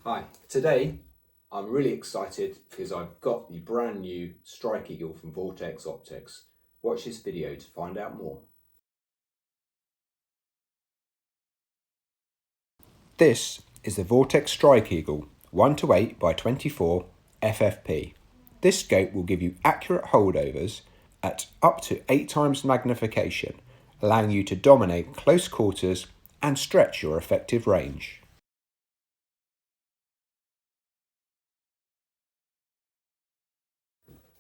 Hi, today I'm really excited because I've got the brand new Strike Eagle from Vortex Optics. Watch this video to find out more. This is the Vortex Strike Eagle 1-8x24 FFP. This scope will give you accurate holdovers at up to 8 times magnification, allowing you to dominate close quarters and stretch your effective range.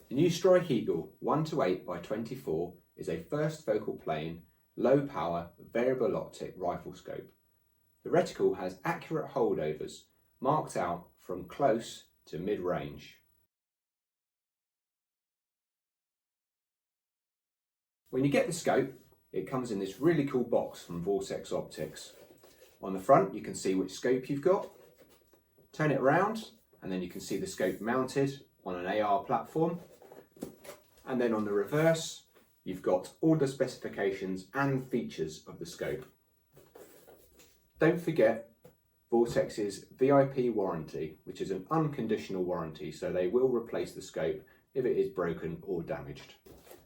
The new Strike Eagle 1-8x24 is a first focal plane, low power, variable optic rifle scope. The reticle has accurate holdovers marked out from close to mid-range. When you get the scope, it comes in this really cool box from Vortex Optics. On the front you can see which scope you've got. Turn it around and then you can see the scope mounted on an AR platform. And then on the reverse, you've got all the specifications and features of the scope. Don't forget Vortex's VIP warranty, which is an unconditional warranty, so they will replace the scope if it is broken or damaged.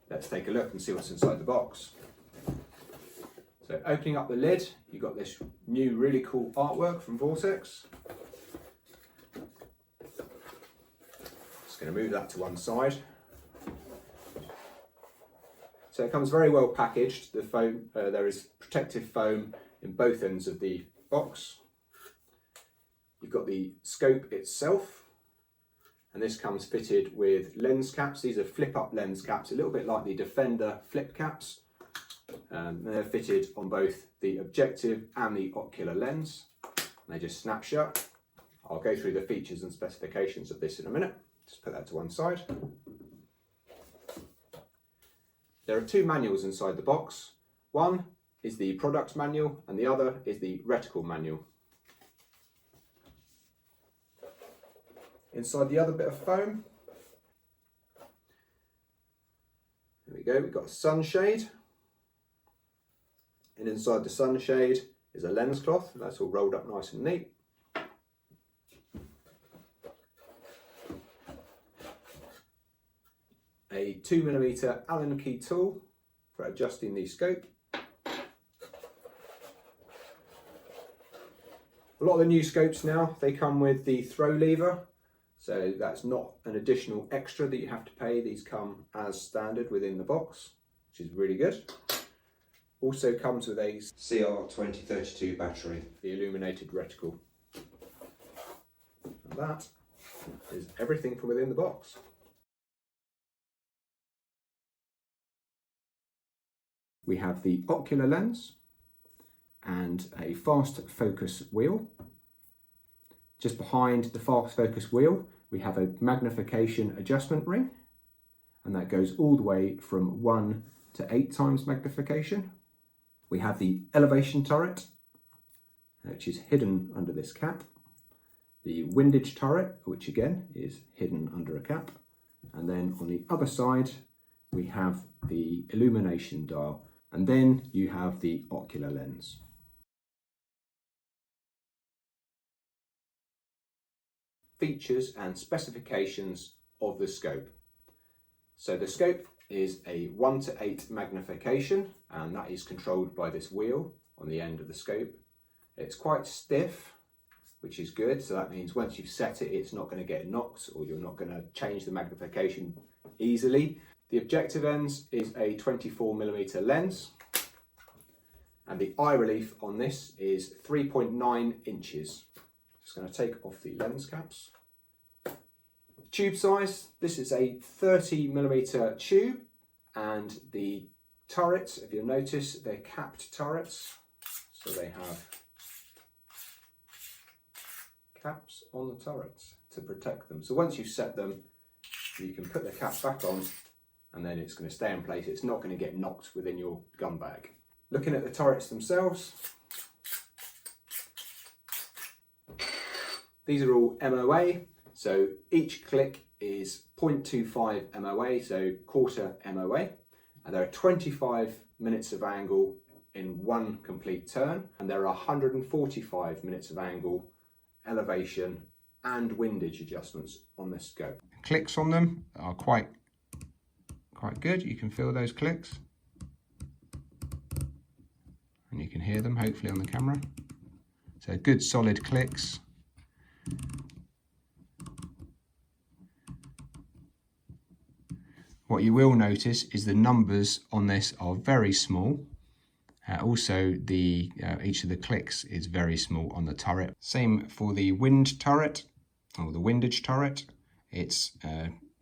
Let's take a look and see what's inside the box. So opening up the lid, you've got this new really cool artwork from Vortex. Just going to move that to one side. So it comes very well packaged. The foam, there is protective foam in both ends of the box. You've got the scope itself, and this comes fitted with lens caps. These are flip-up lens caps, a little bit like the Defender flip caps. They're fitted on both the objective and the ocular lens. And they just snap shut. I'll go through the features and specifications of this in a minute. Just put that to one side. There are two manuals inside the box. One is the product manual and the other is the reticle manual. Inside the other bit of foam, there we go, we've got a sunshade. And inside the sunshade is a lens cloth, that's all rolled up nice and neat. A 2mm Allen key tool for adjusting the scope. A lot of the new scopes now, they come with the throw lever, so that's not an additional extra that you have to pay. These come as standard within the box, which is really good. Also comes with a CR2032 battery, the illuminated reticle. And that is everything from within the box. We have the ocular lens and a fast focus wheel. Just behind the fast focus wheel, we have a magnification adjustment ring, and that goes all the way from 1 to 8 times magnification. We have the elevation turret, which is hidden under this cap. The windage turret, which again is hidden under a cap. And then on the other side, we have the illumination dial. And then you have the ocular lens. Features and specifications of the scope. So the scope is a 1 to 8 magnification, and that is controlled by this wheel on the end of the scope. It's quite stiff, which is good. So that means once you've set it, it's not going to get knocked, or you're not going to change the magnification easily. The objective lens is a 24mm lens, and the eye relief on this is 3.9 inches. Just going to take off the lens caps. Tube size, this is a 30mm tube, and the turrets, if you'll notice, they're capped turrets, so they have caps on the turrets to protect them. So once you've set them, you can put the cap back on, and then it's going to stay in place. It's not going to get knocked within your gun bag. Looking at the turrets themselves, these are all MOA, so each click is 0.25 MOA, so quarter MOA, and there are 25 minutes of angle in one complete turn, and there are 145 minutes of angle elevation and windage adjustments on this scope. Clicks on them are quite good. You can feel those clicks and you can hear them hopefully on the camera. So good solid clicks. What you will notice is the numbers on this are very small. Also, each of the clicks is very small on the turret. Same for the wind turret, or the windage turret. It's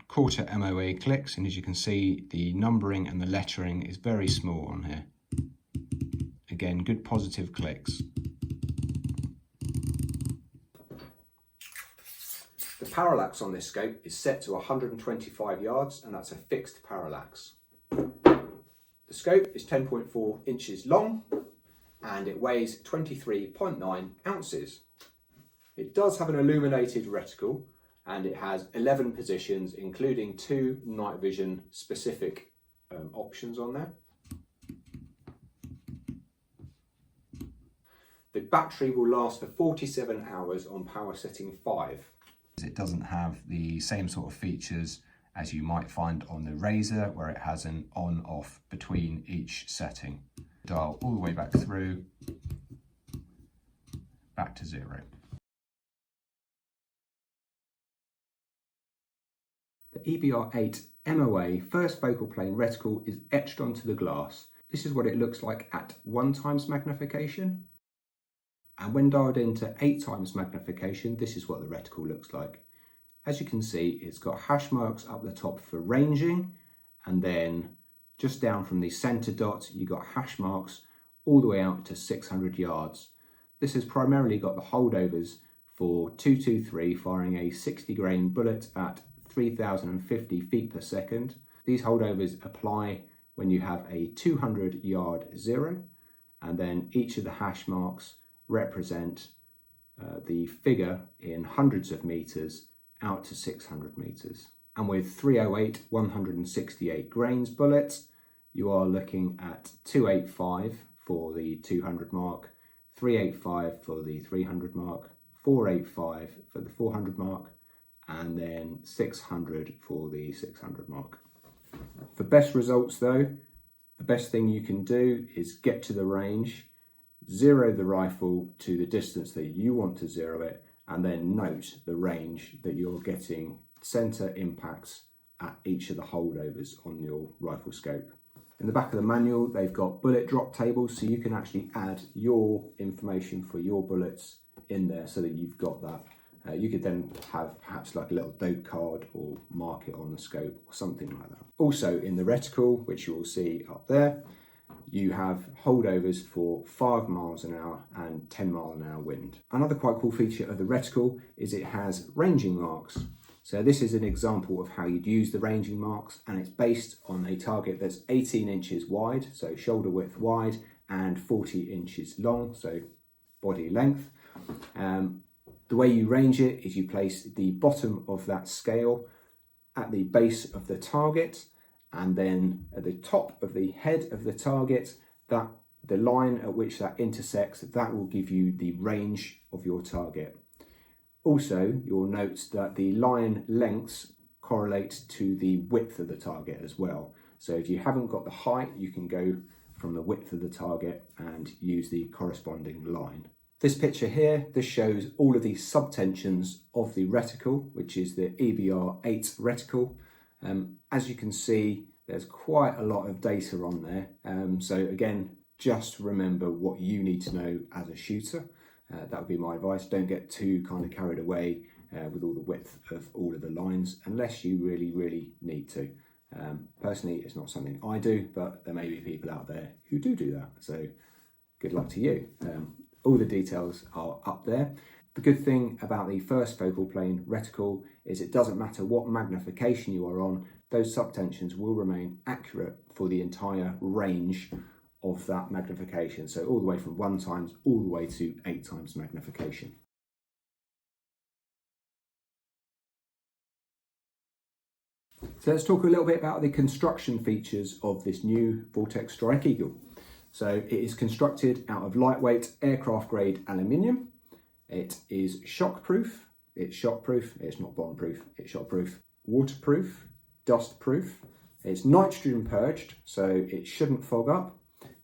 quarter MOA clicks, and as you can see, the numbering and the lettering is very small on here. Again, good positive clicks. The parallax on this scope is set to 125 yards, and that's a fixed parallax. The scope is 10.4 inches long and it weighs 23.9 ounces. It does have an illuminated reticle and it has 11 positions, including 2 night vision specific options on there. The battery will last for 47 hours on power setting 5. It doesn't have the same sort of features as you might find on the Razor, where it has an on-off between each setting. Dial all the way back through, back to 0. The EBR8 MOA first focal plane reticle is etched onto the glass. This is what it looks like at 1x magnification. And when dialed into 8x magnification, this is what the reticle looks like. As you can see, it's got hash marks up the top for ranging, and then just down from the center dot, you got hash marks all the way out to 600 yards. This has primarily got the holdovers for 223 firing a 60 grain bullet at 3050 feet per second. These holdovers apply when you have a 200 yard zero, and then each of the hash marks represent the figure in hundreds of meters out to 600 meters. And with 308 168 grains bullets, you are looking at 285 for the 200 mark, 385 for the 300 mark, 485 for the 400 mark, and then 600 for the 600 mark. For best results though, the best thing you can do is get to the range, zero the rifle to the distance that you want to zero it, and then note the range that you're getting center impacts at each of the holdovers on your rifle scope. In the back of the manual, they've got bullet drop tables, so you can actually add your information for your bullets in there so that you've got that. You could then have perhaps like a little dope card or mark it on the scope or something like that. Also in the reticle, which you will see up there, you have holdovers for 5 miles an hour and 10 mile an hour wind. Another quite cool feature of the reticle is it has ranging marks. So this is an example of how you'd use the ranging marks, and it's based on a target that's 18 inches wide, so shoulder width wide, and 40 inches long, so body length. The way you range it is you place the bottom of that scale at the base of the target, and then at the top of the head of the target, that the line at which that intersects, that will give you the range of your target. Also, you'll note that the line lengths correlate to the width of the target as well. So if you haven't got the height, you can go from the width of the target and use the corresponding line. This picture here, this shows all of the subtensions of the reticle, which is the EBR8 reticle. As you can see, there's quite a lot of data on there. So again, just remember what you need to know as a shooter. That would be my advice. Don't get too kind of carried away with all the width of all of the lines, unless you really, really need to. Personally, it's not something I do, but there may be people out there who do that. So good luck to you. All the details are up there. The good thing about the first focal plane reticle is it doesn't matter what magnification you are on, those subtensions will remain accurate for the entire range of that magnification. So all the way from 1x all the way to 8x magnification. So let's talk a little bit about the construction features of this new Vortex Strike Eagle. So it is constructed out of lightweight aircraft grade aluminium. It is shockproof. It's shockproof. It's not bomb-proof. It's shockproof. Waterproof, dustproof. It's nitrogen purged, so it shouldn't fog up.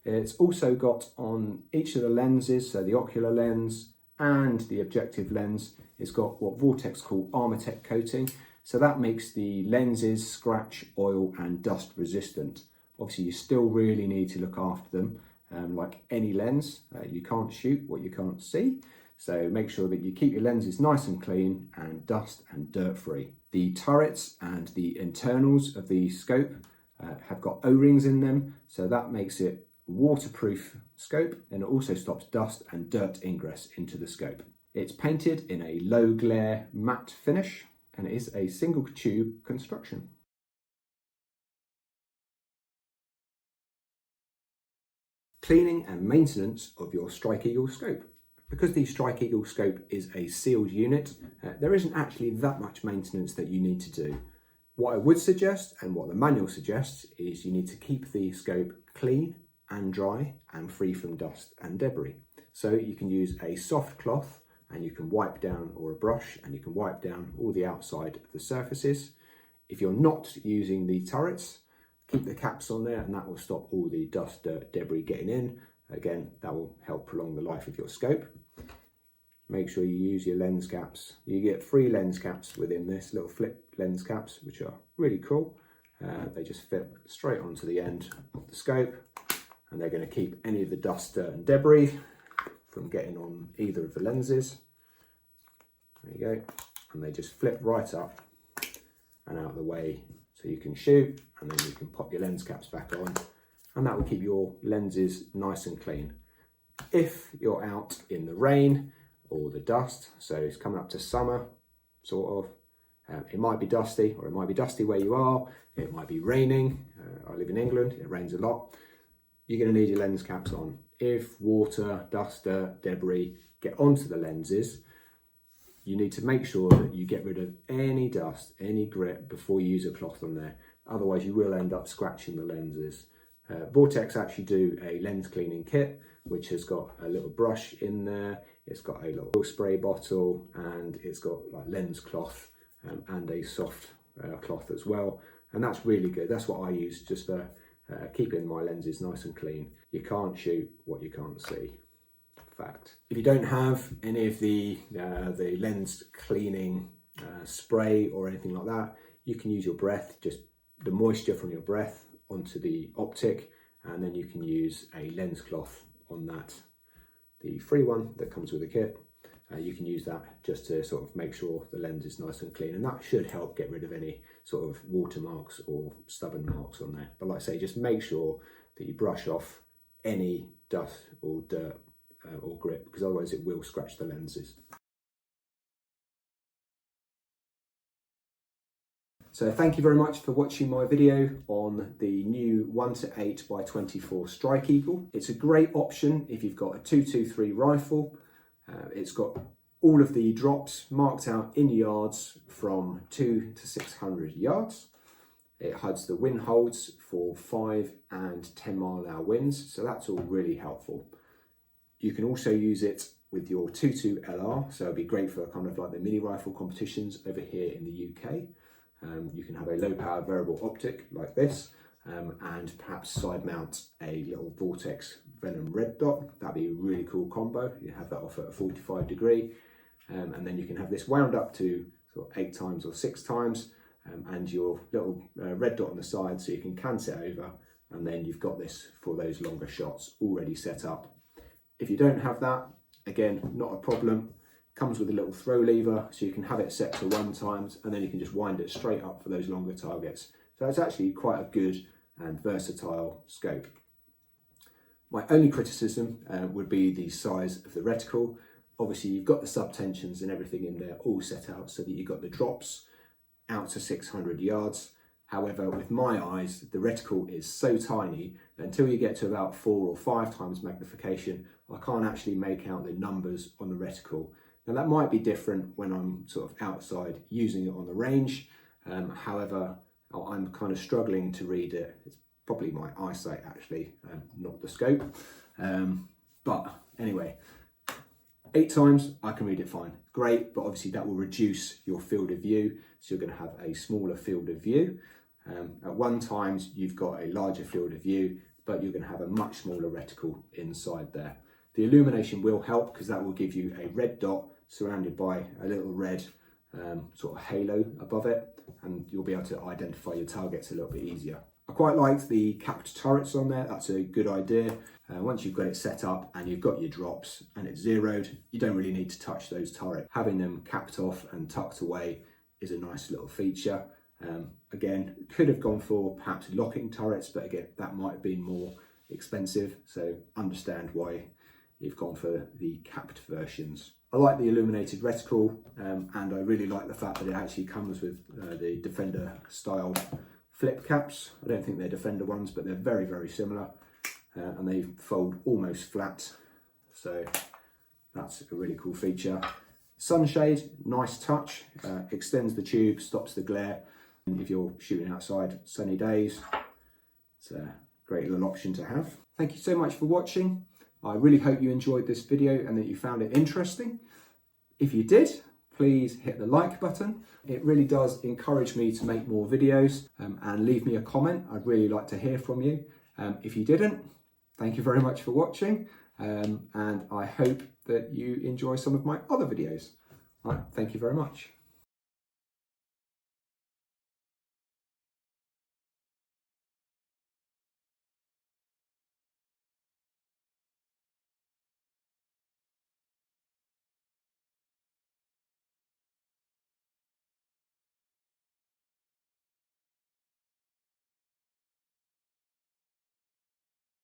It's also got on each of the lenses, so the ocular lens and the objective lens, it's got what Vortex call Armortech coating. So that makes the lenses scratch, oil and dust resistant. Obviously you still really need to look after them. Like any lens, you can't shoot what you can't see. So make sure that you keep your lenses nice and clean and dust and dirt free. The turrets and the internals of the scope have got O-rings in them, so that makes it a waterproof scope, and it also stops dust and dirt ingress into the scope. It's painted in a low glare matte finish and it is a single tube construction. Cleaning and maintenance of your Strike Eagle scope. Because the Strike Eagle scope is a sealed unit, there isn't actually that much maintenance that you need to do. What I would suggest, and what the manual suggests, is you need to keep the scope clean and dry and free from dust and debris. So you can use a soft cloth and you can wipe down, or a brush, and you can wipe down all the outside of the surfaces. If you're not using the turrets, keep the caps on there and that will stop all the dust, dirt, debris getting in. Again, that will help prolong the life of your scope. Make sure you use your lens caps. You get 3 lens caps within this, little flip lens caps, which are really cool. They just fit straight onto the end of the scope and they're going to keep any of the dust, dirt and debris from getting on either of the lenses. There you go. And they just flip right up and out of the way so you can shoot, and then you can pop your lens caps back on, and that will keep your lenses nice and clean. If you're out in the rain or the dust, so it's coming up to summer, sort of, it might be dusty, or it might be dusty where you are, it might be raining. I live in England, it rains a lot. You're going to need your lens caps on. If water, dust, dirt, debris get onto the lenses, you need to make sure that you get rid of any dust, any grit before you use a cloth on there. Otherwise you will end up scratching the lenses. Vortex actually do a lens cleaning kit, which has got a little brush in there. It's got a little spray bottle, and it's got like lens cloth and a soft cloth as well. And that's really good. That's what I use just for keeping my lenses nice and clean. You can't shoot what you can't see. Fact. If you don't have any of the lens cleaning spray or anything like that, you can use your breath, just the moisture from your breath onto the Optic, and then you can use a lens cloth on that. The free one that comes with the kit, you can use that just to sort of make sure the lens is nice and clean, and that should help get rid of any sort of watermarks or stubborn marks on there. But like I say, just make sure that you brush off any dust or dirt or grit, because otherwise it will scratch the lenses. So thank you very much for watching my video on the new 1-8x24 Strike Eagle. It's a great option if you've got a 223 rifle. It's got all of the drops marked out in yards from 200 to 600 yards. It has the wind holds for 5 and 10 mile-an-hour winds, so that's all really helpful. You can also use it with your 22 LR, so it'd be great for kind of like the mini rifle competitions over here in the UK. You can have a low power variable optic like this, and perhaps side mount a little Vortex Venom red dot. That'd be a really cool combo. You have that off at a 45 degree, and then you can have this wound up to sort of 8 times or 6 times, and your little red dot on the side, so you can cant it over, and then you've got this for those longer shots already set up. If you don't have that, again, not a problem. Comes with a little throw lever, so you can have it set to 1 times, and then you can just wind it straight up for those longer targets. So it's actually quite a good and versatile scope. My only criticism would be the size of the reticle. Obviously you've got the subtensions and everything in there all set out so that you've got the drops out to 600 yards. However, with my eyes, the reticle is so tiny that until you get to about 4 or 5 times magnification, I can't actually make out the numbers on the reticle. Now that might be different when I'm sort of outside using it on the range. However, I'm kind of struggling to read it. It's probably my eyesight actually, not the scope. But anyway, 8 times, I can read it fine. Great, but obviously that will reduce your field of view, so you're going to have a smaller field of view. At 1 times, you've got a larger field of view, but you're going to have a much smaller reticle inside there. The illumination will help because that will give you a red dot surrounded by a little red sort of halo above it, and you'll be able to identify your targets a little bit easier. I quite liked the capped turrets on there. That's a good idea. Once you've got it set up and you've got your drops and it's zeroed, you don't really need to touch those turrets. Having them capped off and tucked away is a nice little feature. Again, could have gone for perhaps locking turrets, but again, that might have been more expensive. So understand why you've gone for the capped versions. I like the illuminated reticle, and I really like the fact that it actually comes with the Defender style flip caps. I don't think they're Defender ones, but they're very, very similar, and they fold almost flat. So that's a really cool feature. Sunshade, nice touch, extends the tube, stops the glare. And if you're shooting outside sunny days, it's a great little option to have. Thank you so much for watching. I really hope you enjoyed this video and that you found it interesting. If you did, please hit the like button. It really does encourage me to make more videos, and leave me a comment. I'd really like to hear from you. If you didn't, thank you very much for watching, and I hope that you enjoy some of my other videos. All right, thank you very much.